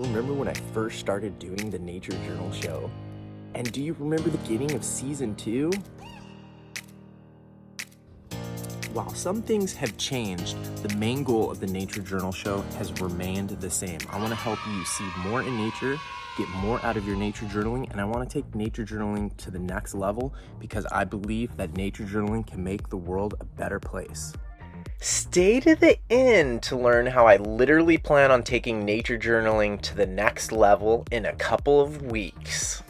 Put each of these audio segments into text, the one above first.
Remember when I first started doing the Nature Journal show? And do you remember the beginning of season 2? While some things have changed, the main goal of the Nature Journal show has remained the same. I want to help you see more in nature, get more out of your nature journaling, and I want to take nature journaling to the next level because I believe that nature journaling can make the world a better place. Stay to the end to learn how I literally plan on taking nature journaling to the next level in a couple of weeks.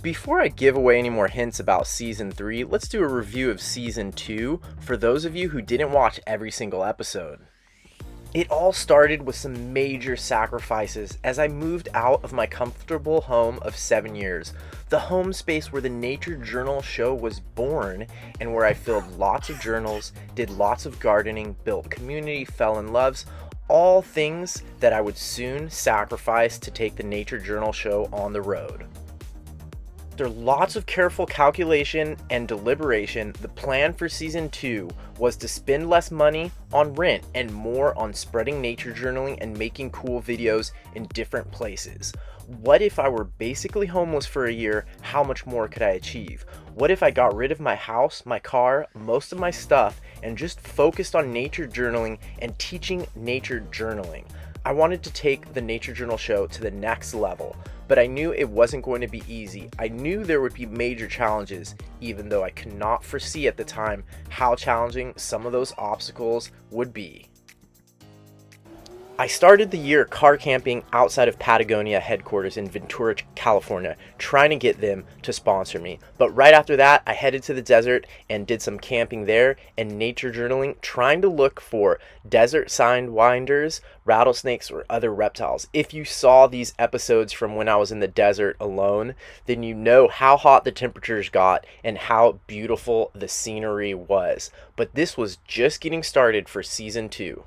Before I give away any more hints about Season 3, let's do a review of Season 2 for those of you who didn't watch every single episode. It all started with some major sacrifices as I moved out of my comfortable home of 7 years, the home space where the Nature Journal show was born and where I filled lots of journals, did lots of gardening, built community, fell in loves, all things that I would soon sacrifice to take the Nature Journal show on the road. After lots of careful calculation and deliberation, the plan for Season 2 was to spend less money on rent and more on spreading nature journaling and making cool videos in different places. What if I were basically homeless for a year? How much more could I achieve? What if I got rid of my house, my car, most of my stuff, and just focused on nature journaling and teaching nature journaling? I wanted to take the Nature Journal show to the next level, but I knew it wasn't going to be easy. I knew there would be major challenges, even though I could not foresee at the time how challenging some of those obstacles would be. I started the year car camping outside of Patagonia headquarters in Ventura, California, trying to get them to sponsor me. But right after that, I headed to the desert and did some camping there and nature journaling, trying to look for desert sidewinders, rattlesnakes, or other reptiles. If you saw these episodes from when I was in the desert alone, then you know how hot the temperatures got and how beautiful the scenery was. But this was just getting started for Season 2.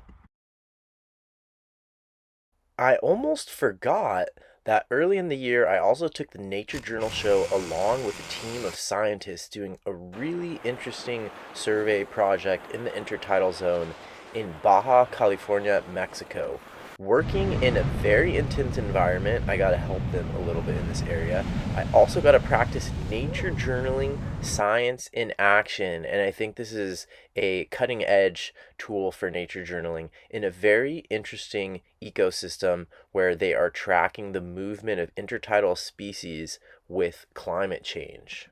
I almost forgot that early in the year I also took the Nature Journal show along with a team of scientists doing a really interesting survey project in the intertidal zone in Baja California, Mexico. Working in a very intense environment, I got to help them a little bit in this area. I also got to practice nature journaling, science in action, and I think this is a cutting edge tool for nature journaling in a very interesting ecosystem where they are tracking the movement of intertidal species with climate change.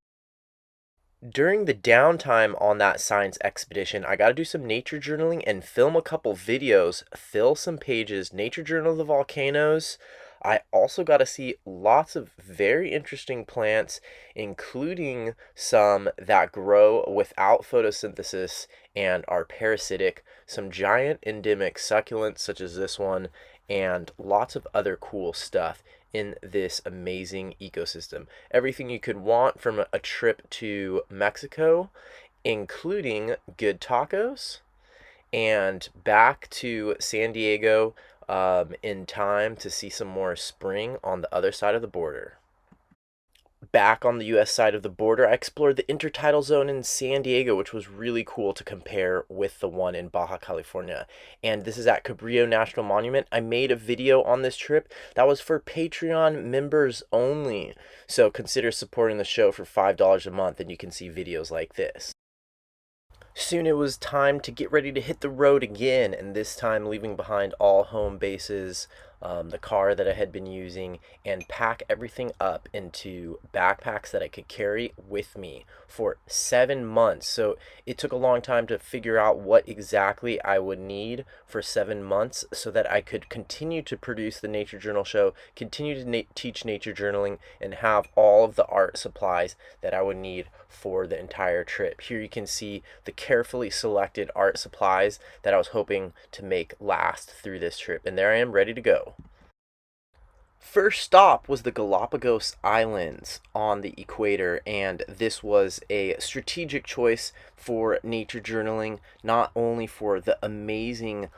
During the downtime on that science expedition, I got to do some nature journaling and film a couple videos, fill some pages, nature journal the volcanoes. I also got to see lots of very interesting plants, including some that grow without photosynthesis and are parasitic, some giant endemic succulents such as this one, and lots of other cool stuff in this amazing ecosystem. Everything you could want from a trip to Mexico, including good tacos, and back to San Diego in time to see some more spring on the other side of the border. Back on the US side of the border, I explored the intertidal zone in San Diego, which was really cool to compare with the one in Baja California. And this is at Cabrillo National Monument. I made a video on this trip that was for Patreon members only. So consider supporting the show for $5 a month and you can see videos like this. Soon it was time to get ready to hit the road again, and this time leaving behind all home bases, the car that I had been using, and pack everything up into backpacks that I could carry with me for 7 months. So it took a long time to figure out what exactly I would need for 7 months so that I could continue to produce the Nature Journal show, continue to teach nature journaling, and have all of the art supplies that I would need for the entire trip. Here you can see the carefully selected art supplies that I was hoping to make last through this trip, and there I am ready to go. First stop was the Galapagos Islands on the equator, and this was a strategic choice for nature journaling, not only for the amazing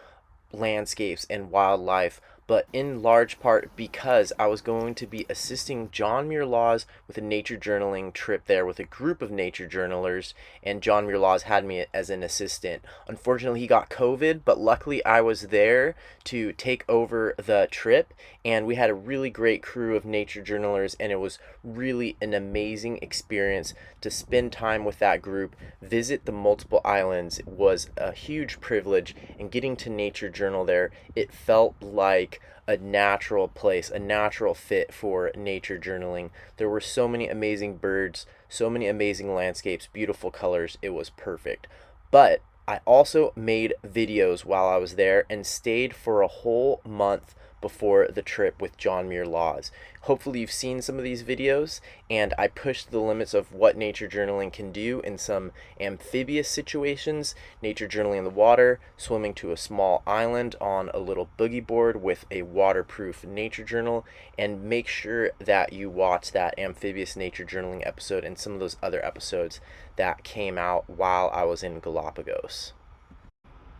landscapes and wildlife, but in large part because I was going to be assisting John Muir Laws with a nature journaling trip there with a group of nature journalers, and John Muir Laws had me as an assistant. Unfortunately, he got COVID, but luckily I was there to take over the trip, and we had a really great crew of nature journalers, and it was really an amazing experience to spend time with that group, visit the multiple islands. It was a huge privilege, and getting to nature journal there, it felt like a natural place, a natural fit for nature journaling. There were so many amazing birds, so many amazing landscapes, beautiful colors. It was perfect. But I also made videos while I was there and stayed for a whole month before the trip with John Muir Laws. Hopefully you've seen some of these videos, and I pushed the limits of what nature journaling can do in some amphibious situations, nature journaling in the water, swimming to a small island on a little boogie board with a waterproof nature journal, and make sure that you watch that amphibious nature journaling episode and some of those other episodes that came out while I was in Galapagos.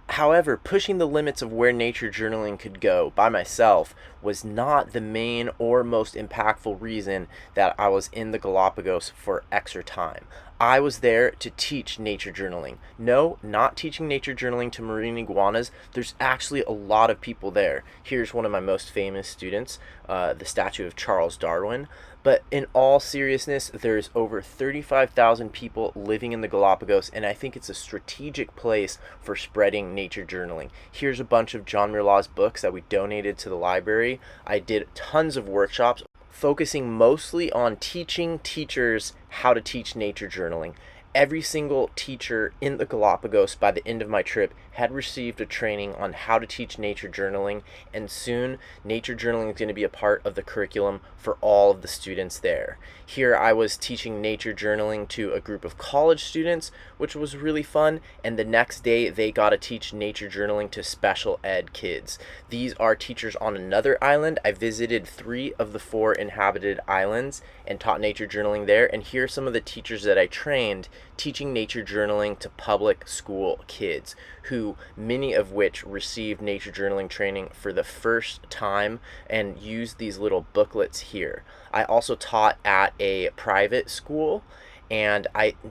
However, pushing the limits of where nature journaling could go by myself was not the main or most impactful reason that I was in the Galapagos for extra time. I was there to teach nature journaling. No, not teaching nature journaling to marine iguanas. There's actually a lot of people there. Here's one of my most famous students, the statue of Charles Darwin. But in all seriousness, there's over 35,000 people living in the Galapagos, and I think it's a strategic place for spreading nature journaling. Here's a bunch of John Muir Law's books that we donated to the library. I did tons of workshops focusing mostly on teaching teachers how to teach nature journaling. Every single teacher in the Galapagos by the end of my trip had received a training on how to teach nature journaling, and soon nature journaling is going to be a part of the curriculum for all of the students there. Here I was teaching nature journaling to a group of college students, which was really fun, and the next day they got to teach nature journaling to special ed kids. These are teachers on another island. I visited 3 of the 4 inhabited islands and taught nature journaling there, and here are some of the teachers that I trained teaching nature journaling to public school kids, who many of which received nature journaling training for the first time and used these little booklets here. I also taught at a private school, and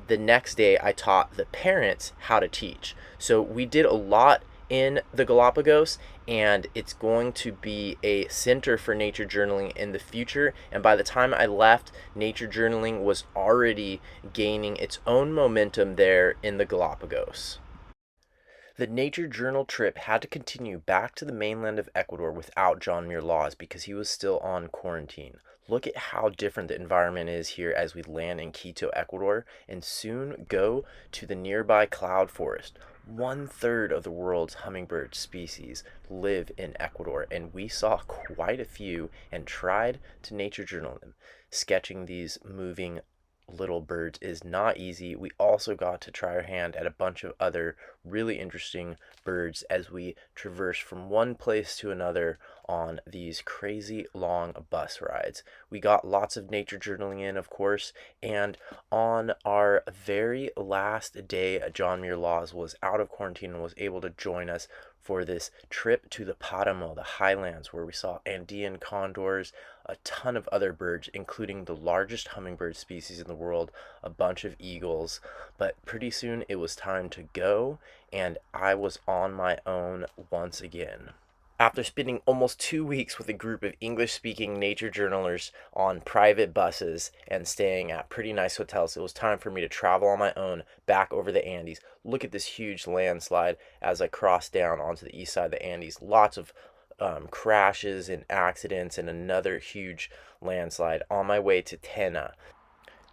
the next day I taught the parents how to teach. So we did a lot in the Galapagos, and it's going to be a center for nature journaling in the future. And by the time I left, nature journaling was already gaining its own momentum there in the Galapagos. The nature journal trip had to continue back to the mainland of Ecuador without John Muir Laws because he was still on quarantine. Look at how different the environment is here as we land in Quito, Ecuador, and soon go to the nearby cloud forest. 1/3 of the world's hummingbird species live in Ecuador, and we saw quite a few and tried to nature journal them. Sketching these moving little birds is not easy. We also got to try our hand at a bunch of other really interesting birds as we traverse from one place to another on these crazy long bus rides. We got lots of nature journaling in, of course, and on our very last day, John Muir Laws was out of quarantine and was able to join us for this trip to the Paramo, the highlands, where we saw Andean condors, a ton of other birds, including the largest hummingbird species in the world, a bunch of eagles. But pretty soon it was time to go, and I was on my own once again. After spending almost 2 weeks with a group of English-speaking nature journalers on private buses and staying at pretty nice hotels, it was time for me to travel on my own back over the Andes. Look at this huge landslide as I cross down onto the east side of the Andes. Lots of crashes and accidents, and another huge landslide on my way to Tena.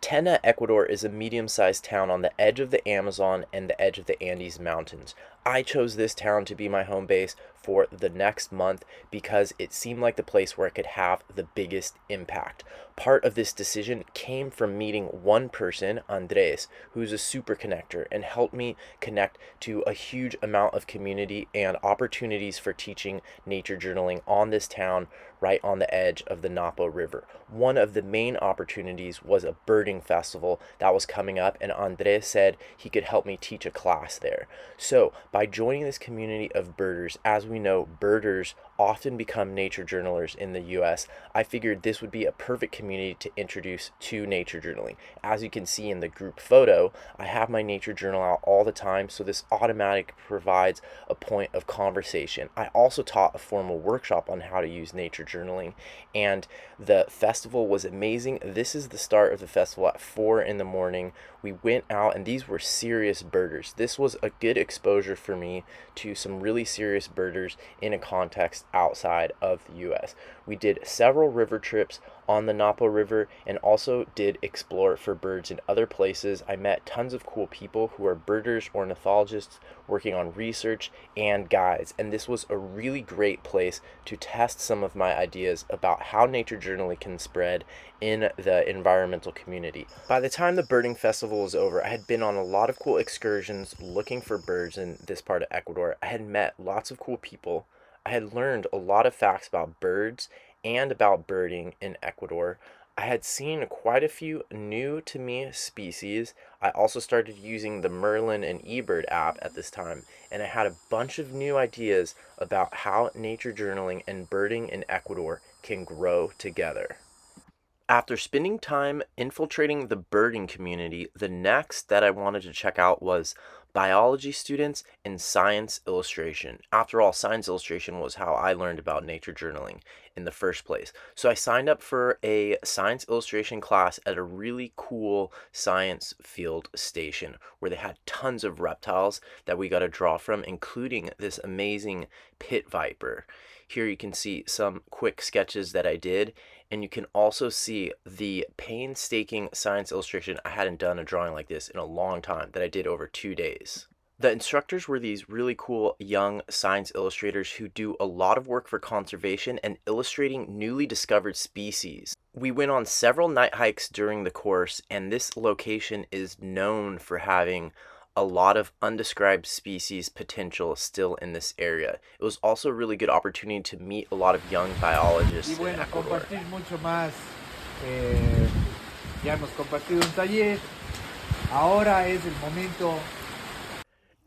Tena, Ecuador is a medium-sized town on the edge of the Amazon and the edge of the Andes Mountains. I chose this town to be my home base for the next month because it seemed like the place where I could have the biggest impact. Part of this decision came from meeting one person, Andres, who's a super connector and helped me connect to a huge amount of community and opportunities for teaching nature journaling on this town right on the edge of the Napo River. One of the main opportunities was a birding festival that was coming up, and Andres said he could help me teach a class there. So by joining this community of birders, as we know, birders often become nature journalers in the US, I figured this would be a perfect community to introduce to nature journaling. As you can see in the group photo, I have my nature journal out all the time, so this automatic provides a point of conversation. I also taught a formal workshop on how to use nature journaling, and the festival was amazing. This is the start of the festival at 4 in the morning. We went out, and these were serious birders. This was a good exposure for me to some really serious birders in a context outside of the US. We did several river trips on the Napo River and also did explore for birds in other places. I met tons of cool people who are birders, ornithologists, working on research, and guides, and this was a really great place to test some of my ideas about how nature journaling can spread in the environmental community. By the time the birding festival was over, I had been on a lot of cool excursions looking for birds in this part of Ecuador. I had met lots of cool people. I had learned a lot of facts about birds and about birding in Ecuador. I had seen quite a few new to me species. I also started using the Merlin and eBird app at this time, and I had a bunch of new ideas about how nature journaling and birding in Ecuador can grow together. After spending time infiltrating the birding community, the next that I wanted to check out was biology students and science illustration. After all, science illustration was how I learned about nature journaling in the first place. So I signed up for a science illustration class at a really cool science field station where they had tons of reptiles that we got to draw from, including this amazing pit viper. Here you can see some quick sketches that I did, and you can also see the painstaking science illustration. I hadn't done a drawing like this in a long time that I did over 2 days. The instructors were these really cool young science illustrators who do a lot of work for conservation and illustrating newly discovered species. We went on several night hikes during the course, and this location is known for having a lot of undescribed species potential still in this area. It was also a really good opportunity to meet a lot of young biologists in Ecuador. Compartir mucho más. Eh, ya hemos compartido un taller. Ahora es el momento.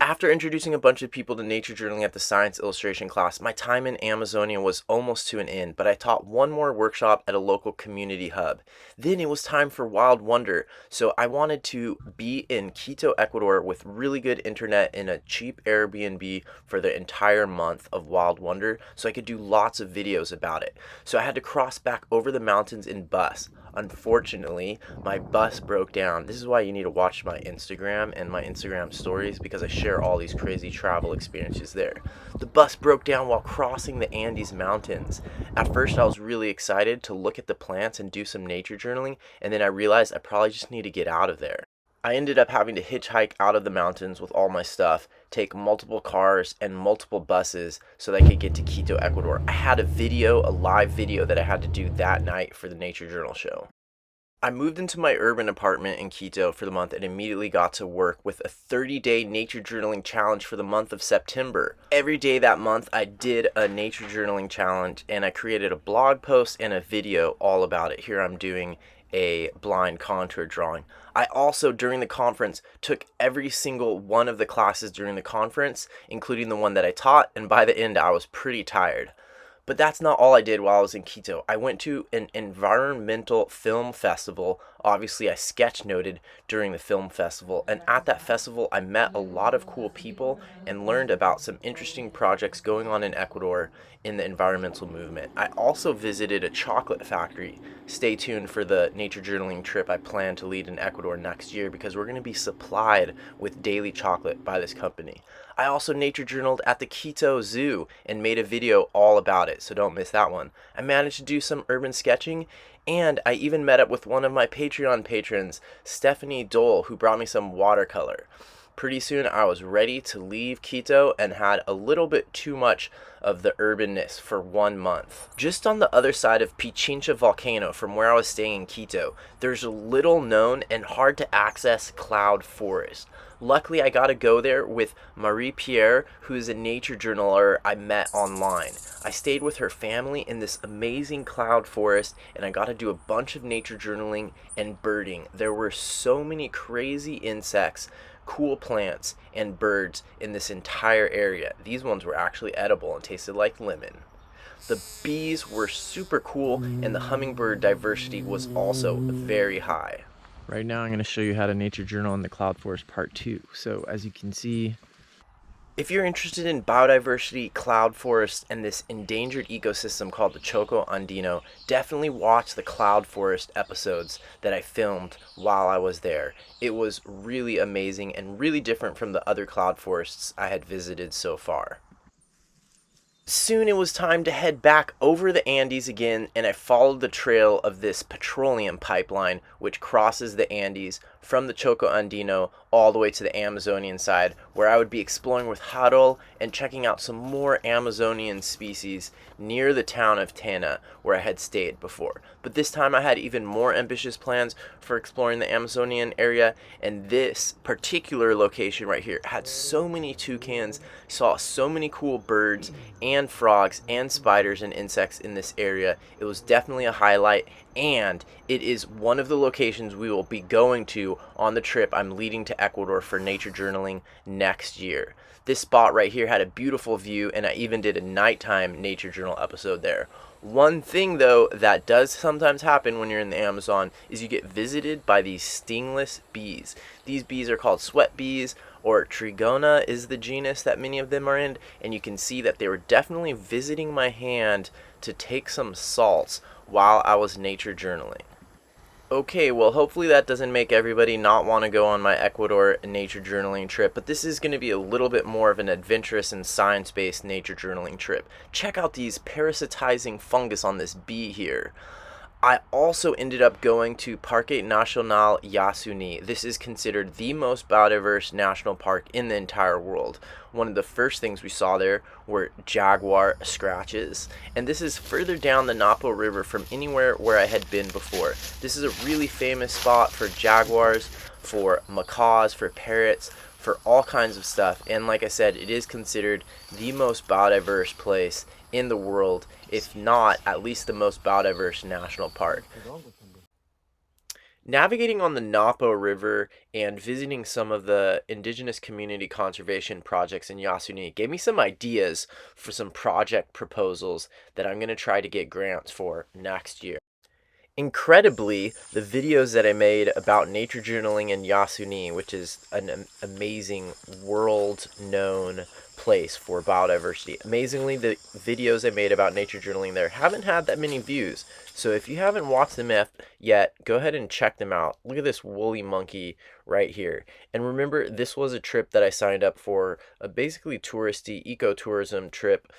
After introducing a bunch of people to nature journaling at the science illustration class, my time in Amazonia was almost to an end, but I taught one more workshop at a local community hub. Then it was time for Wild Wonder, so I wanted to be in Quito, Ecuador with really good internet in a cheap Airbnb for the entire month of Wild Wonder so I could do lots of videos about it. So I had to cross back over the mountains in bus. Unfortunately, my bus broke down. This is why you need to watch my Instagram and my Instagram stories, because I share all these crazy travel experiences there. The bus broke down while crossing the Andes Mountains. At first, I was really excited to look at the plants and do some nature journaling, and then I realized I probably just need to get out of there. I ended up having to hitchhike out of the mountains with all my stuff, take multiple cars and multiple buses so that I could get to Quito, Ecuador. I had a live video that I had to do that night for the Nature Journal show. I moved into my urban apartment in Quito for the month and immediately got to work with a 30-day nature journaling challenge for the month of September. Every day that month I did a nature journaling challenge, and I created a blog post and a video all about it. Here I'm doing a blind contour drawing. I also, during the conference, took every single one of the classes during the conference, including the one that I taught, and by the end I was pretty tired. But that's not all I did while I was in Quito. I went to an environmental film festival. Obviously, I sketch noted during the film festival, and at that festival I met a lot of cool people and learned about some interesting projects going on in Ecuador in the environmental movement. I also visited a chocolate factory. Stay tuned for the nature journaling trip I plan to lead in Ecuador next year, because we're going to be supplied with daily chocolate by this company. I also nature journaled at the Quito Zoo and made a video all about it, so don't miss that one. I managed to do some urban sketching, and I even met up with one of my Patreon patrons, Stephanie Dole, who brought me some watercolor. Pretty soon I was ready to leave Quito and had a little bit too much of the urbanness for 1 month. Just on the other side of Pichincha volcano from where I was staying in Quito, there's a little known and hard to access cloud forest. Luckily, I got to go there with Marie-Pierre, who is a nature journaler I met online. I stayed with her family in this amazing cloud forest, and I got to do a bunch of nature journaling and birding. There were so many crazy insects, cool plants, and birds in this entire area. These ones were actually edible and tasted like lemon. The bees were super cool, and the hummingbird diversity was also very high. Right now I'm going to show you how to nature journal in the cloud forest part 2. So as you can see, if you're interested in biodiversity, cloud forest, and this endangered ecosystem called the Choco Andino, definitely watch the cloud forest episodes that I filmed while I was there. It was really amazing and really different from the other cloud forests I had visited so far. Soon it was time to head back over the Andes again, and I followed the trail of this petroleum pipeline which crosses the Andes from the Choco Andino all the way to the Amazonian side, where I would be exploring with Harol and checking out some more Amazonian species near the town of Tena, where I had stayed before. But this time I had even more ambitious plans for exploring the Amazonian area, and this particular location right here had so many toucans, saw so many cool birds and frogs and spiders and insects in this area. It was definitely a highlight, and it is one of the locations we will be going to on the trip I'm leading to Ecuador for nature journaling next year. This spot right here had a beautiful view, and I even did a nighttime nature journal episode there. One thing though that does sometimes happen when you're in the Amazon is you get visited by these stingless bees. These bees are called sweat bees, or Trigona is the genus that many of them are in, and you can see that they were definitely visiting my hand to take some salts while I was nature journaling. Okay, well hopefully that doesn't make everybody not want to go on my Ecuador nature journaling trip, but this is going to be a little bit more of an adventurous and science-based nature journaling trip. Check out these parasitizing fungus on this bee here. I also ended up going to Parque Nacional Yasuni. This is considered the most biodiverse national park in the entire world. One of the first things we saw there were jaguar scratches, and this is further down the Napo River from anywhere where I had been before. This is a really famous spot for jaguars, for macaws, for parrots, for all kinds of stuff, and like I said, it is considered the most biodiverse place in the world, if not at least the most biodiverse national park. Navigating on the Napo River and visiting some of the indigenous community conservation projects in Yasuni gave me some ideas for some project proposals that I'm going to try to get grants for next year. Incredibly, the videos that I made about nature journaling in Yasuni, which is an amazing world-known place for biodiversity. Amazingly, the videos I made about nature journaling there haven't had that many views. So if you haven't watched them yet, go ahead and check them out. Look at this woolly monkey right here. And remember, this was a trip that I signed up for, a basically touristy ecotourism trip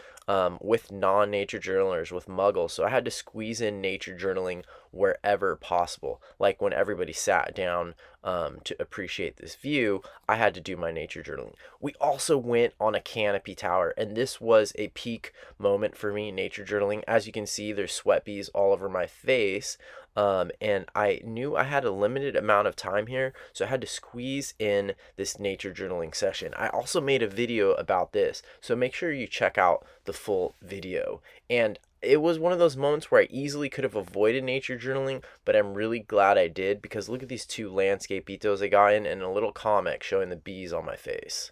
with non-nature journalers, with muggles. So I had to squeeze in nature journaling wherever possible. Like when everybody sat down to appreciate this view, I had to do my nature journaling. We also went on a canopy tower, and this was a peak moment for me nature journaling. As you can see, there's sweat bees all over my face. And I knew I had a limited amount of time here, so I had to squeeze in this nature journaling session. I also made a video about this, so make sure you check out the full video. And it was one of those moments where I easily could have avoided nature journaling, but I'm really glad I did, because look at these two landscapitos I got in and a little comic showing the bees on my face.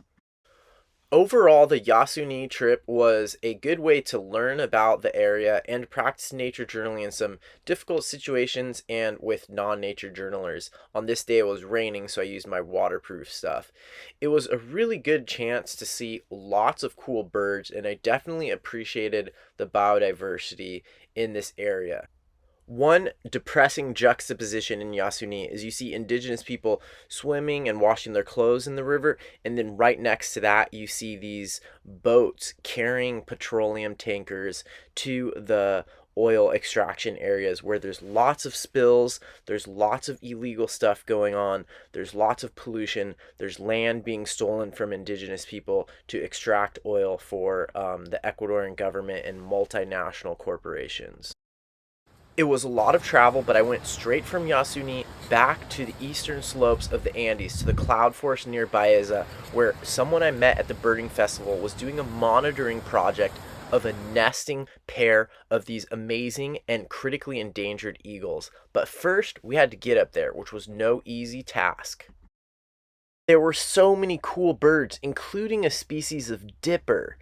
Overall, the Yasuni trip was a good way to learn about the area and practice nature journaling in some difficult situations and with non-nature journalers. On this day it was raining, so I used my waterproof stuff. It was a really good chance to see lots of cool birds, and I definitely appreciated the biodiversity in this area. One depressing juxtaposition in Yasuni is you see indigenous people swimming and washing their clothes in the river, and then right next to that you see these boats carrying petroleum tankers to the oil extraction areas where there's lots of spills, there's lots of illegal stuff going on, there's lots of pollution, there's land being stolen from indigenous people to extract oil for the Ecuadorian government and multinational corporations. It was a lot of travel, but I went straight from Yasuni back to the eastern slopes of the Andes to the cloud forest near Baeza, where someone I met at the birding festival was doing a monitoring project of a nesting pair of these amazing and critically endangered eagles. But first, we had to get up there, which was no easy task. There were so many cool birds, including a species of dipper.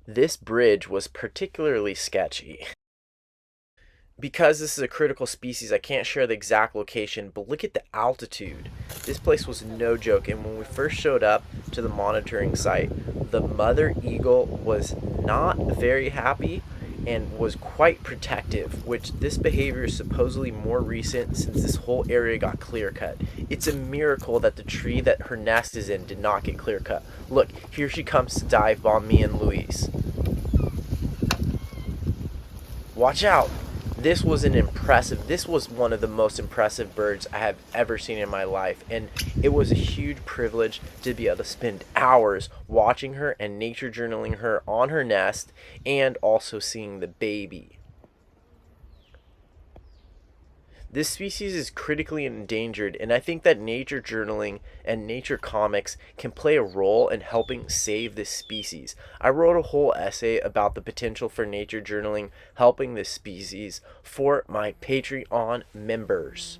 This bridge was particularly sketchy. Because this is a critical species, I can't share the exact location, but look at the altitude. This place was no joke, and when we first showed up to the monitoring site, the mother eagle was not very happy and was quite protective, which this behavior is supposedly more recent since this whole area got clear cut. It's a miracle that the tree that her nest is in did not get clear cut. Look, here she comes to dive bomb me and Louise. Watch out! This was one of the most impressive birds I have ever seen in my life, and it was a huge privilege to be able to spend hours watching her and nature journaling her on her nest, and also seeing the baby. This species is critically endangered, and I think that nature journaling and nature comics can play a role in helping save this species. I wrote a whole essay about the potential for nature journaling helping this species for my Patreon members.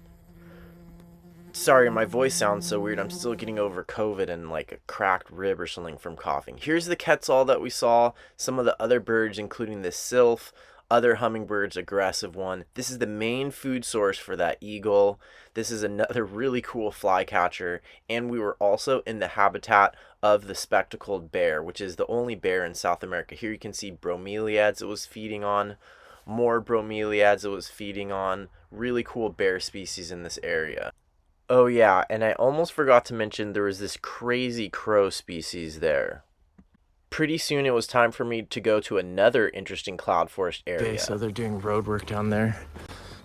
Sorry, my voice sounds so weird. I'm still getting over COVID and like a cracked rib or something from coughing. Here's the quetzal that we saw, some of the other birds, including the sylph, other hummingbirds, aggressive one. This is the main food source for that eagle. This is another really cool flycatcher, and we were also in the habitat of the spectacled bear, which is the only bear in South America. Here you can see bromeliads it was feeding on, more bromeliads it was feeding on. Really cool bear species in this area. Oh yeah, and I almost forgot to mention there was this crazy crow species there. Pretty soon it was time for me to go to another interesting cloud forest area. Okay, so they're doing road work down there,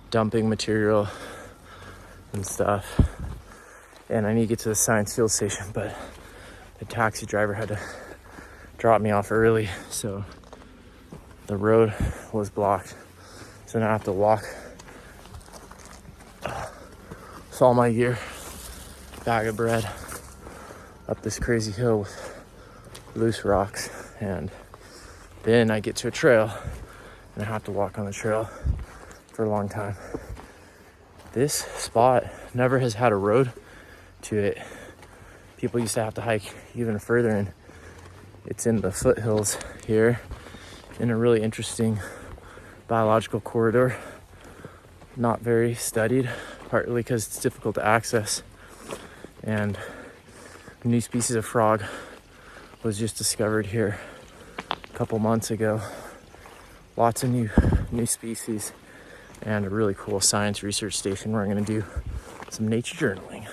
dumping material and stuff. And I need to get to the science field station, but the taxi driver had to drop me off early, so the road was blocked. So now I have to walk with all my gear, bag of bread, up this crazy hill with loose rocks, and then I get to a trail and I have to walk on the trail for a long time. This spot never has had a road to it. People used to have to hike even further, and it's in the foothills here in a really interesting biological corridor, not very studied, partly because it's difficult to access, and a new species of frog was just discovered here a couple months ago. Lots of new species, and a really cool science research station where I'm going to do some nature journaling.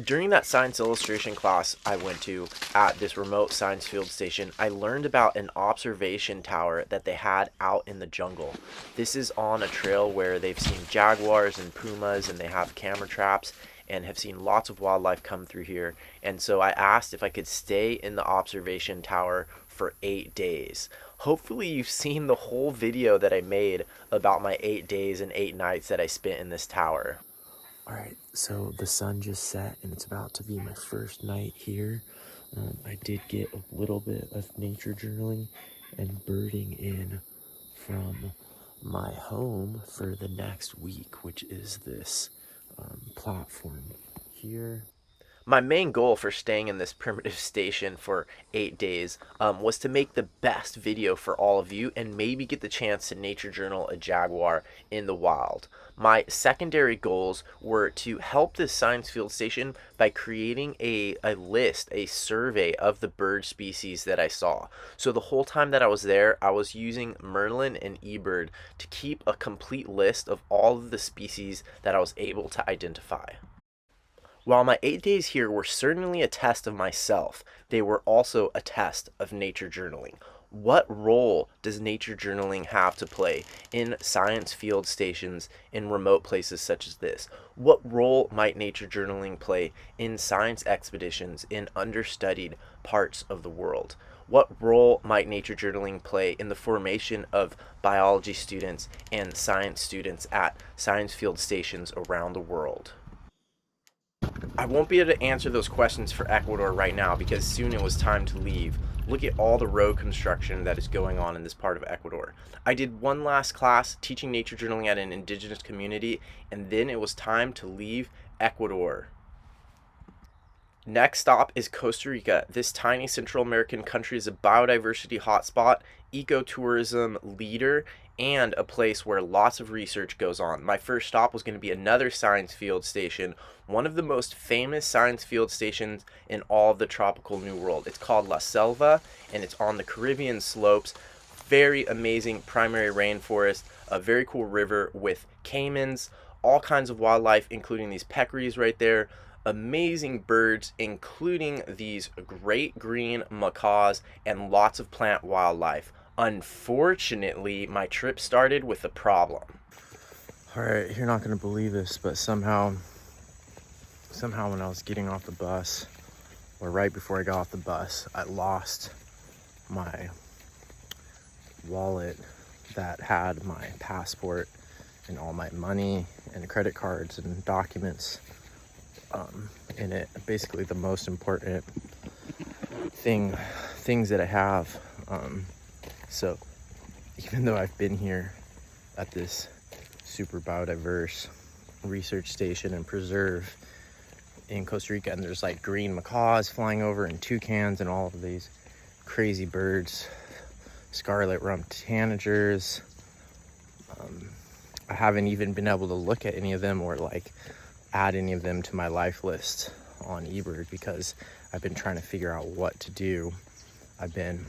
During that science illustration class I went to at this remote science field station, I learned about an observation tower that they had out in the jungle. This is on a trail where they've seen jaguars and pumas, and they have camera traps and have seen lots of wildlife come through here. And so I asked if I could stay in the observation tower for 8 days. Hopefully you've seen the whole video that I made about my 8 days and 8 nights that I spent in this tower. Alright, so the sun just set and it's about to be my first night here. I did get a little bit of nature journaling and birding in from my home for the next week, which is this platform here. My main goal for staying in this primitive station for 8 days was to make the best video for all of you and maybe get the chance to nature journal a jaguar in the wild. My secondary goals were to help this science field station by creating a list, a survey of the bird species that I saw. So the whole time that I was there, I was using Merlin and eBird to keep a complete list of all of the species that I was able to identify. While my 8 days here were certainly a test of myself, they were also a test of nature journaling. What role does nature journaling have to play in science field stations in remote places such as this? What role might nature journaling play in science expeditions in understudied parts of the world? What role might nature journaling play in the formation of biology students and science students at science field stations around the world? I won't be able to answer those questions for Ecuador right now because soon it was time to leave. Look at all the road construction that is going on in this part of Ecuador. I did one last class teaching nature journaling at an indigenous community, and then it was time to leave Ecuador. Next stop is Costa Rica. This tiny Central American country is a biodiversity hotspot, ecotourism leader, and a place where lots of research goes on. My first stop was going to be another science field station, one of the most famous science field stations in all of the tropical New World. It's called La Selva, and it's on the Caribbean slopes. Very amazing primary rainforest, a very cool river with caimans, all kinds of wildlife, including these peccaries right there. Amazing birds, including these great green macaws, and lots of plant wildlife. Unfortunately, my trip started with a problem. All right, you're not gonna believe this, but somehow when I was getting off the bus, or right before I got off the bus, I lost my wallet that had my passport and all my money and credit cards and documents in it. Basically the most important things that I have. So even though I've been here at this super biodiverse research station and preserve in Costa Rica, and there's like green macaws flying over and toucans and all of these crazy birds, scarlet rump tanagers, I haven't even been able to look at any of them or like add any of them to my life list on eBird because I've been trying to figure out what to do. I've been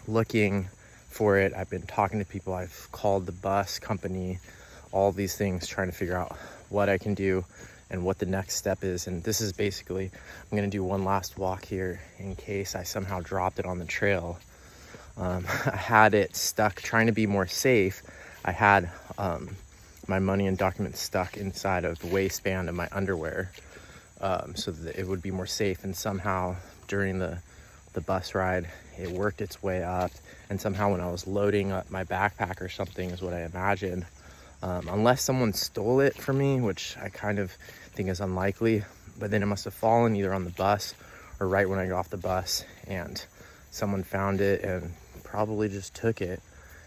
looking for it. I've been talking to people. I've called the bus company, all these things, trying to figure out what I can do and what the next step is. And this is basically, I'm gonna do one last walk here in case I somehow dropped it on the trail. I had it stuck, trying to be more safe. I had my money and documents stuck inside of the waistband of my underwear so that it would be more safe. And somehow during the bus ride, it worked its way up. And somehow when I was loading up my backpack or something is what I imagine, unless someone stole it from me, which I kind of think is unlikely, but then it must have fallen either on the bus or right when I got off the bus, and someone found it and probably just took it,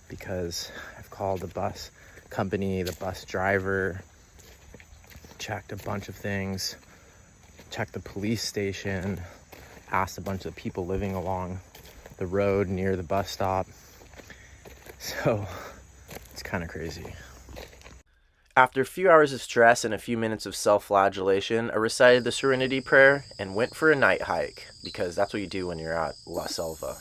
because I've called the bus company, the bus driver, checked a bunch of things, checked the police station, asked a bunch of people living along the road near the bus stop. So it's kind of crazy. After a few hours of stress and a few minutes of self-flagellation, I recited the Serenity Prayer and went for a night hike, because that's what you do when you're at La Selva.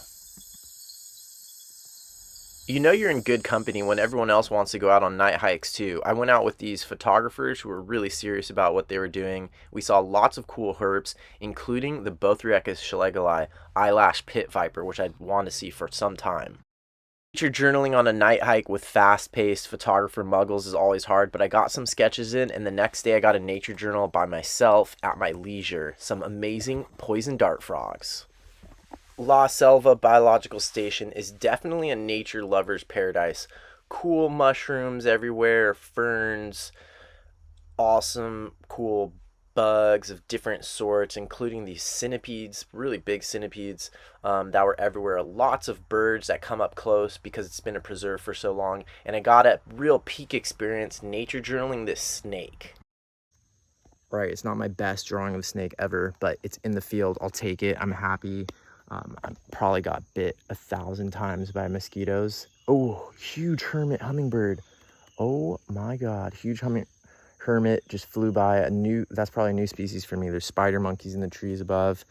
You know you're in good company when everyone else wants to go out on night hikes too. I went out with these photographers who were really serious about what they were doing. We saw lots of cool herps, including the Bothriechis schlegeli eyelash pit viper, which I'd wanted to see for some time. Nature journaling on a night hike with fast-paced photographer muggles is always hard, but I got some sketches in, and the next day I got a nature journal by myself at my leisure. Some amazing poison dart frogs. La Selva Biological Station is definitely a nature lover's paradise. Cool mushrooms everywhere, ferns, awesome, cool bugs of different sorts, including these centipedes, really big centipedes that were everywhere. Lots of birds that come up close because it's been a preserve for so long. And I got a real peak experience nature journaling this snake. Right, it's not my best drawing of a snake ever, but it's in the field. I'll take it. I'm happy. I probably got bit 1,000 times by mosquitoes. Oh, huge hermit hummingbird. Oh my God, huge hermit just flew by. That's probably a new species for me. There's spider monkeys in the trees above.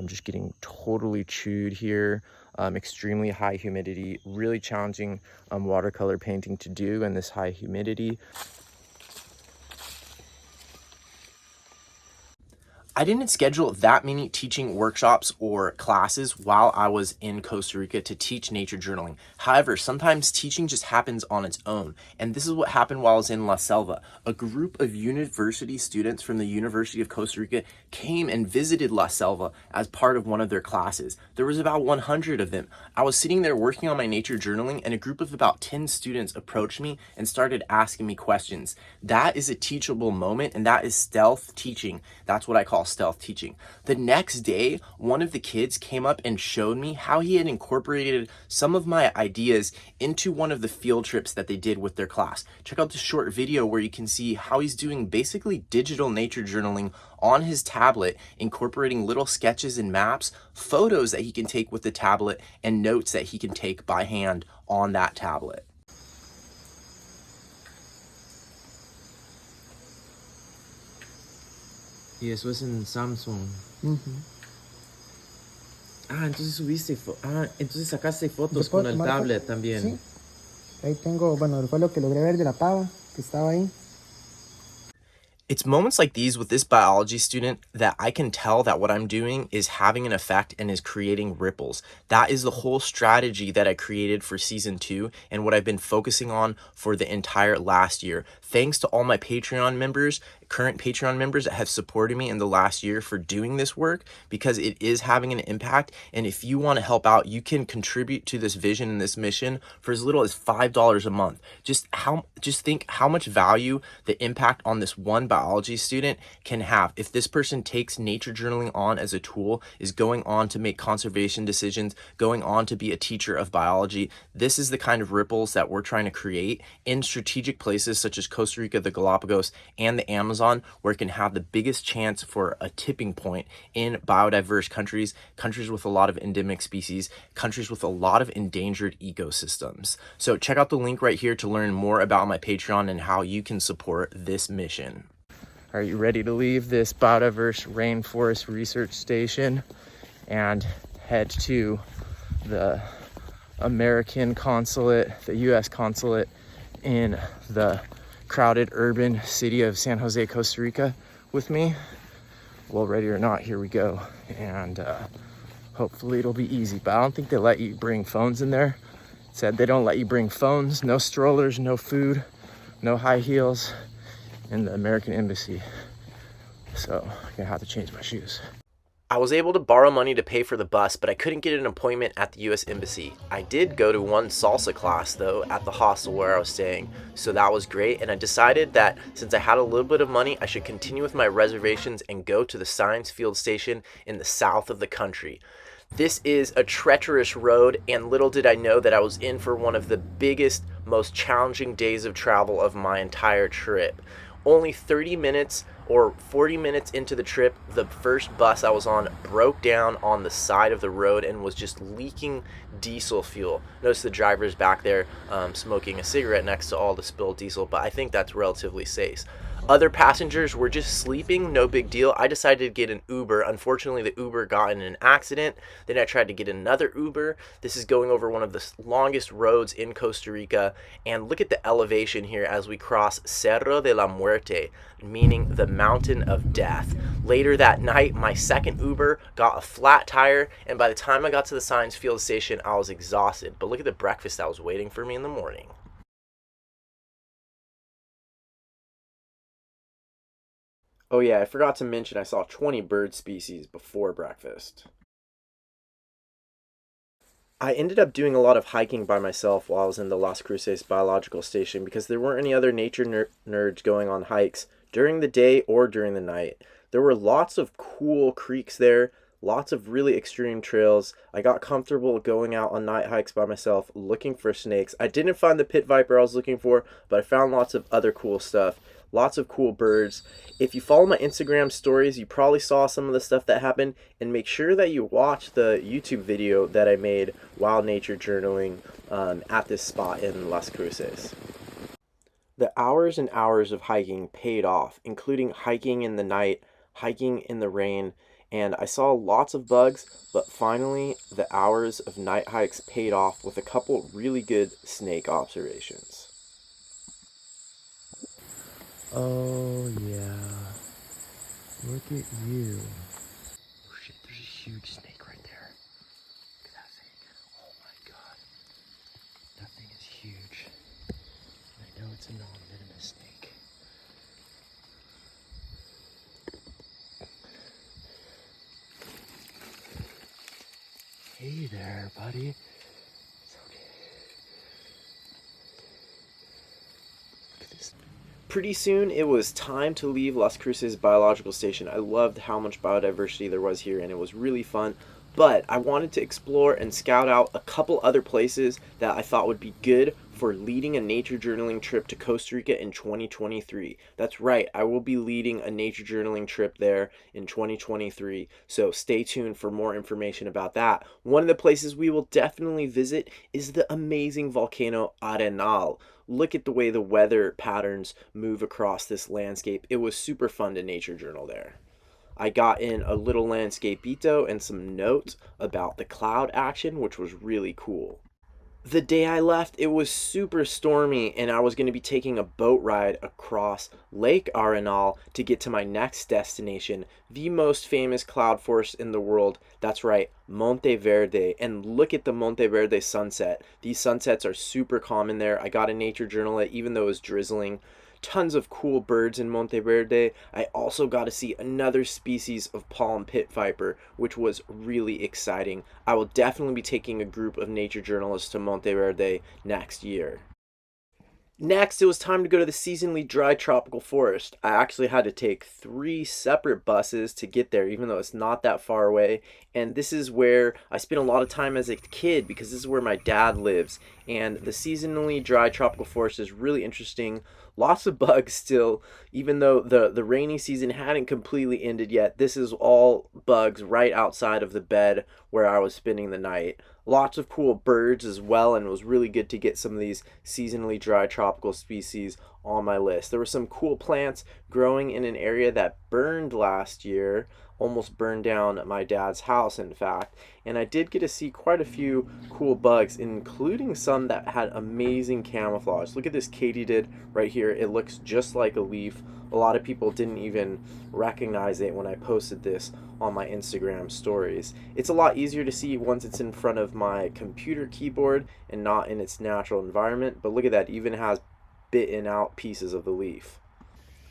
Just getting totally chewed here. Extremely high humidity, really challenging watercolor painting to do in this high humidity. I didn't schedule that many teaching workshops or classes while I was in Costa Rica to teach nature journaling. However, sometimes teaching just happens on its own. And this is what happened while I was in La Selva. A group of university students from the University of Costa Rica came and visited La Selva as part of one of their classes. There was about 100 of them. I was sitting there working on my nature journaling, and a group of about 10 students approached me and started asking me questions. That is a teachable moment, and that is stealth teaching. That's what I call while stealth teaching. The next day, one of the kids came up and showed me how he had incorporated some of my ideas into one of the field trips that they did with their class. Check out this short video where you can see how he's doing basically digital nature journaling on his tablet, incorporating little sketches and maps, photos that he can take with the tablet, and notes that he can take by hand on that tablet. Y eso es en Samsung. Entonces entonces sacaste fotos con el tablet también. Sí. Ahí tengo, bueno, fue lo que logré ver de la pava que estaba ahí. It's moments like these with this biology student that I can tell that what I'm doing is having an effect and is creating ripples. That is the whole strategy that I created for season 2 and what I've been focusing on for the entire last year. Thanks to all my Patreon members, current Patreon members that have supported me in the last year for doing this work, because it is having an impact. And if you want to help out, you can contribute to this vision and this mission for as little as $5 a month. Just think how much value the impact on this one biology student can have. If this person takes nature journaling on as a tool, is going on to make conservation decisions, going on to be a teacher of biology, this is the kind of ripples that we're trying to create in strategic places such as Costa Rica, the Galapagos, and the Amazon, where it can have the biggest chance for a tipping point in biodiverse countries, countries with a lot of endemic species, countries with a lot of endangered ecosystems. So check out the link right here to learn more about my Patreon and how you can support this mission. Are you ready to leave this biodiverse rainforest research station and head to the American consulate, the U.S. consulate in the crowded urban city of San Jose, Costa Rica with me? Well, ready or not, here we go. And hopefully it'll be easy, but I don't think they let you bring phones in there. It said they don't let you bring phones, no strollers, no food, no high heels in the American embassy. So I'm gonna have to change my shoes. I was able to borrow money to pay for the bus, but I couldn't get an appointment at the U.S. Embassy. I did go to one salsa class, though, at the hostel where I was staying, so that was great, and I decided that since I had a little bit of money, I should continue with my reservations and go to the science field station in the south of the country. This is a treacherous road, and little did I know that I was in for one of the biggest, most challenging days of travel of my entire trip. Only 30 minutes or 40 minutes into the trip, the first bus I was on broke down on the side of the road and was just leaking diesel fuel. Notice the driver's back there smoking a cigarette next to all the spilled diesel, but I think that's relatively safe. Other passengers were just sleeping, no big deal. I decided to get an Uber. Unfortunately, the Uber got in an accident. Then I tried to get another Uber. This is going over one of the longest roads in Costa Rica. And look at the elevation here as we cross Cerro de la Muerte, meaning the mountain of death. Later that night, my second Uber got a flat tire, and by the time I got to the science field station, I was exhausted. But look at the breakfast that was waiting for me in the morning. Oh yeah, I forgot to mention I saw 20 bird species before breakfast. I ended up doing a lot of hiking by myself while I was in the Las Cruces biological station because there weren't any other nature nerds going on hikes during the day or during the night. There were lots of cool creeks there, lots of really extreme trails. I got comfortable going out on night hikes by myself looking for snakes. I didn't find the pit viper I was looking for, but I found lots of other cool stuff. Lots of cool birds. If you follow my Instagram stories, you probably saw some of the stuff that happened, and make sure that you watch the YouTube video that I made while nature journaling at this spot in Las Cruces. The hours and hours of hiking paid off, including hiking in the night, hiking in the rain, and I saw lots of bugs, but finally the hours of night hikes paid off with a couple really good snake observations. Oh yeah, look at you. Oh shit, there's a huge snake right there. Look at that thing. Oh my god. That thing is huge. I know it's a non-venomous snake. Hey there, buddy. It's okay. Look at this. Pretty soon, it was time to leave Las Cruces Biological Station. I loved how much biodiversity there was here, and it was really fun. But I wanted to explore and scout out a couple other places that I thought would be good for leading a nature journaling trip to Costa Rica in 2023. That's right, I will be leading a nature journaling trip there in 2023. So stay tuned for more information about that. One of the places we will definitely visit is the amazing volcano Arenal. Look at the way the weather patterns move across this landscape. It was super fun to nature journal there. I got in a little landscapito and some notes about the cloud action, which was really cool. The day I left, it was super stormy, and I was going to be taking a boat ride across Lake Arenal to get to my next destination, the most famous cloud forest in the world. That's right, Monte Verde. And look at the Monte Verde sunset. These sunsets are super common there. I got a nature journal it, even though it was drizzling. Tons of cool birds in Monte Verde. I also got to see another species of palm pit viper, which was really exciting. I will definitely be taking a group of nature journalists to Monte Verde next year. Next, it was time to go to the seasonally dry tropical forest. I actually had to take 3 separate buses to get there, even though it's not that far away. And this is where I spent a lot of time as a kid, because this is where my dad lives. And the seasonally dry tropical forest is really interesting. Lots of bugs still, even though the rainy season hadn't completely ended yet. This is all bugs right outside of the bed where I was spending the night. Lots of cool birds as well, and it was really good to get some of these seasonally dry tropical species on my list. There were some cool plants growing in an area that burned last year, almost burned down my dad's house, in fact. And I did get to see quite a few cool bugs, including some that had amazing camouflage. Look at this katydid right here. It looks just like a leaf. A lot of people didn't even recognize it when I posted this on my Instagram stories. It's a lot easier to see once it's in front of my computer keyboard and not in its natural environment. But look at that, it even has bitten out pieces of the leaf.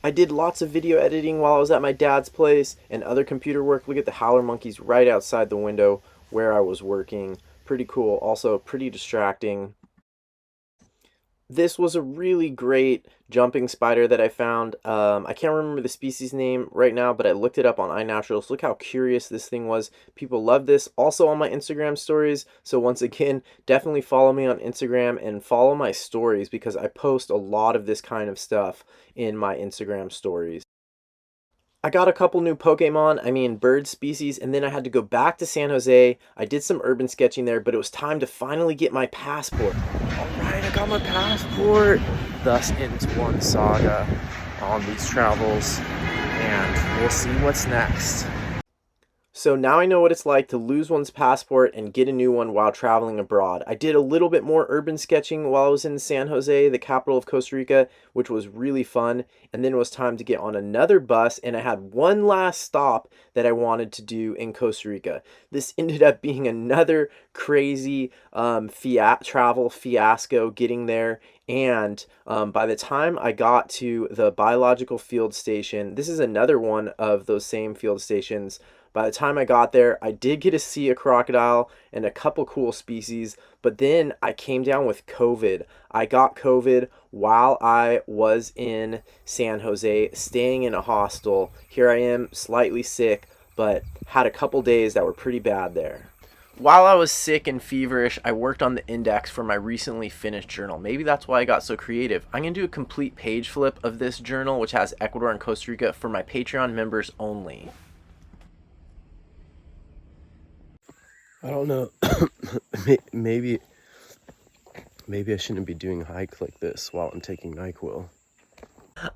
I did lots of video editing while I was at my dad's place and other computer work. Look at the howler monkeys right outside the window where I was working. Pretty cool, also pretty distracting. This was a really great jumping spider that I found. I can't remember the species name right now, but I looked it up on iNaturalist. Look how curious this thing was. People love this. Also on my Instagram stories. So once again, definitely follow me on Instagram and follow my stories, because I post a lot of this kind of stuff in my Instagram stories. I got a couple new bird species, and then I had to go back to San Jose. I did some urban sketching there, but it was time to finally get my passport. Alright, I got my passport! Thus ends one saga on these travels, and we'll see what's next. So now I know what it's like to lose one's passport and get a new one while traveling abroad. I did a little bit more urban sketching while I was in San Jose, the capital of Costa Rica, which was really fun. And then it was time to get on another bus, and I had one last stop that I wanted to do in Costa Rica. This ended up being another crazy travel fiasco getting there. And by the time I got to the biological field station, this is another one of those same field stations. By the time I got there, I did get to see a crocodile and a couple cool species, but then I came down with COVID. I got COVID while I was in San Jose, staying in a hostel. Here I am, slightly sick, but had a couple days that were pretty bad there. While I was sick and feverish, I worked on the index for my recently finished journal. Maybe that's why I got so creative. I'm going to do a complete page flip of this journal, which has Ecuador and Costa Rica, for my Patreon members only. I don't know. maybe I shouldn't be doing hikes like this while I'm taking NyQuil.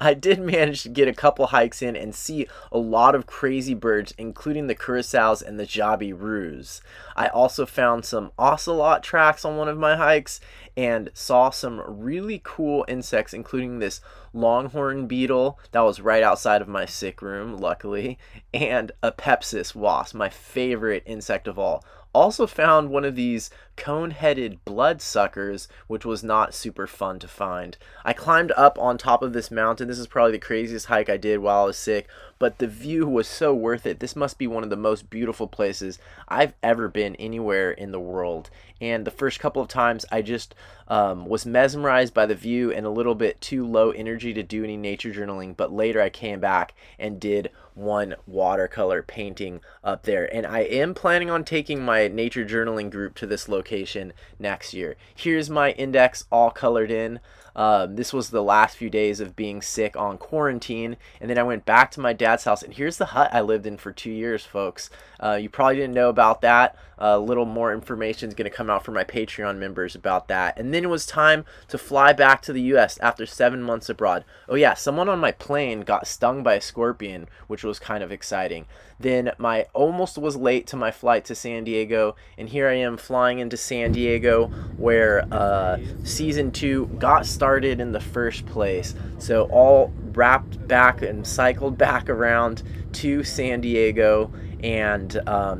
I did manage to get a couple hikes in and see a lot of crazy birds, including the curassows and the jabiroos. I also found some ocelot tracks on one of my hikes and saw some really cool insects, including this longhorn beetle that was right outside of my sick room, luckily, and a pepsis wasp, my favorite insect of all. Also found one of these cone-headed bloodsuckers, which was not super fun to find. I climbed up on top of this mountain. This is probably the craziest hike I did while I was sick, but the view was so worth it. This must be one of the most beautiful places I've ever been anywhere in the world. And the first couple of times I just Was mesmerized by the view and a little bit too low energy to do any nature journaling, but later I came back and did one watercolor painting up there. And I am planning on taking my nature journaling group to this location next year. Here's my index all colored in. This was the last few days of being sick on quarantine, and then I went back to my dad's house, and here's the hut I lived in for 2 years, folks. You probably didn't know about that. A little more information is going to come out for my Patreon members about that. And then it was time to fly back to the US after 7 months abroad. Oh yeah, someone on my plane got stung by a scorpion, which was kind of exciting. Then my almost was late to my flight to San Diego, and here I am flying into San Diego where season 2 got started in the first place. So all wrapped back and cycled back around to San Diego, and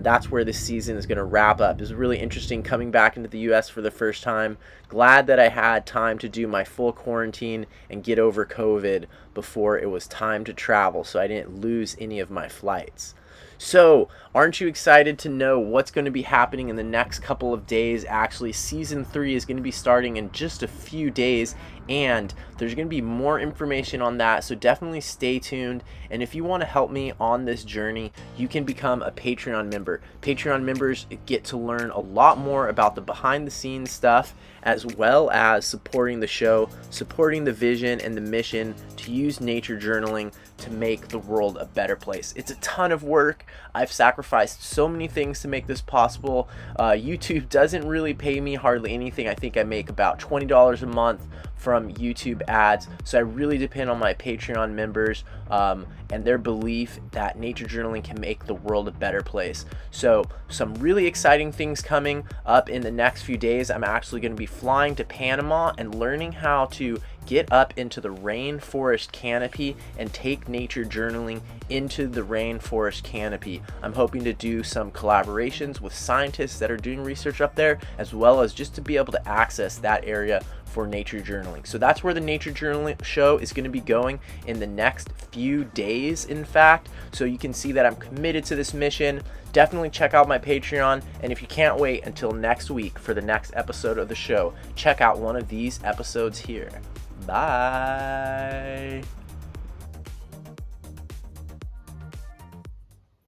that's where this season is going to wrap up. It's really interesting coming back into the US for the first time. Glad that I had time to do my full quarantine and get over COVID before it was time to travel, so I didn't lose any of my flights. So, aren't you excited to know what's going to be happening in the next couple of days? Actually, season 3 is going to be starting in just a few days, and there's going to be more information on that, so definitely stay tuned. And if you want to help me on this journey, you can become a Patreon member. Patreon members get to learn a lot more about the behind the scenes stuff, as well as supporting the show, supporting the vision and the mission to use nature journaling to make the world a better place. It's a ton of work. I've sacrificed so many things to make this possible. YouTube doesn't really pay me hardly anything. I think I make about $20 a month from YouTube ads, so I really depend on my Patreon members and their belief that nature journaling can make the world a better place. So some really exciting things coming up in the next few days. I'm actually going to be flying to Panama and learning how to get up into the rainforest canopy and take nature journaling into the rainforest canopy. I'm hoping to do some collaborations with scientists that are doing research up there, as well as just to be able to access that area for nature journaling. So that's where the nature journaling show is going to be going in the next few days, in fact. So you can see that I'm committed to this mission. Definitely check out my Patreon, and if you can't wait until next week for the next episode of the show, check out one of these episodes here. Bye.